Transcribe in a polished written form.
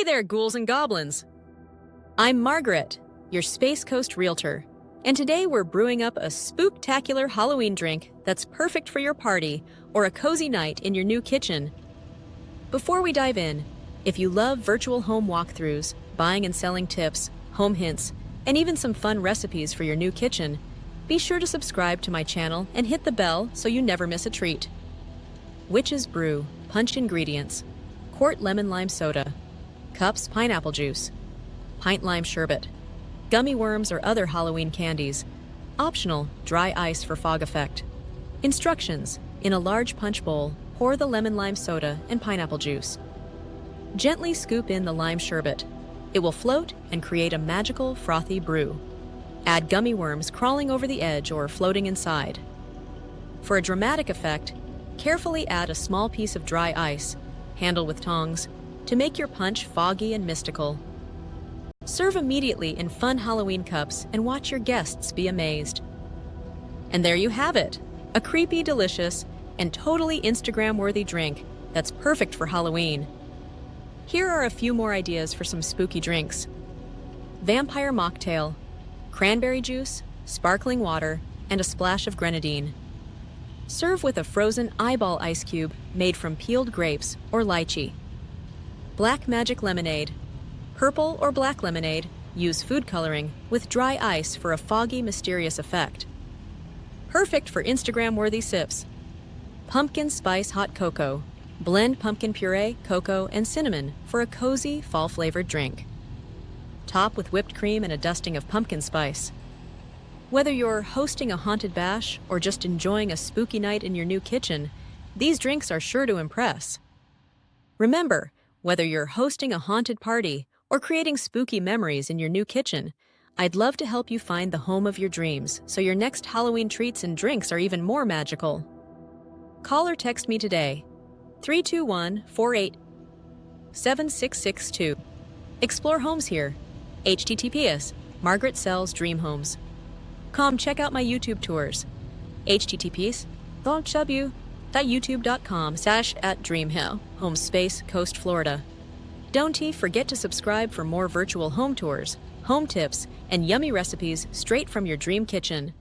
there, ghouls and goblins! I'm Margarett, your Space Coast Realtor, and today we're brewing up a spooktacular Halloween drink that's perfect for your party or a cozy night in your new kitchen. Before we dive in, if you love virtual home walkthroughs, buying and selling tips, home hints, and even some fun recipes for your new kitchen, be sure to subscribe to my channel and hit the bell so you never miss a treat. Witch's Brew, punched ingredients: quart lemon lime soda, cups pineapple juice, pint lime sherbet, gummy worms or other Halloween candies, optional dry ice for fog effect. Instructions: in a large punch bowl, pour the lemon lime soda and pineapple juice. Gently scoop in the lime sherbet. It will float and create a magical frothy brew. Add gummy worms crawling over the edge or floating inside. For a dramatic effect, carefully add a small piece of dry ice, handle with tongs, to make your punch foggy and mystical. Serve immediately in fun Halloween cups and watch your guests be amazed. And there you have it, a creepy, delicious, and totally Instagram-worthy drink that's perfect for Halloween. Here are a few more ideas for some spooky drinks. Vampire mocktail, cranberry juice, sparkling water, and a splash of grenadine. Serve with a frozen eyeball ice cube made from peeled grapes or lychee. Black magic lemonade. Purple or black lemonade, use food coloring with dry ice for a foggy, mysterious effect. Perfect for Instagram-worthy sips. Pumpkin spice hot cocoa. Blend pumpkin puree, cocoa, and cinnamon for a cozy, fall-flavored drink. Top with whipped cream and a dusting of pumpkin spice. Whether you're hosting a haunted bash or just enjoying a spooky night in your new kitchen, these drinks are sure to impress. Remember, whether you're hosting a haunted party or creating spooky memories in your new kitchen, I'd love to help you find the home of your dreams so your next Halloween treats and drinks are even more magical. Call or text me today, 321-48-7662. Explore homes here. https Margarett Sells Dream Homes. Come check out my YouTube tours. https://youtube.com/@dreamhill, home Space Coast, Florida. Don't forget to subscribe for more virtual home tours, home tips, and yummy recipes straight from your dream kitchen.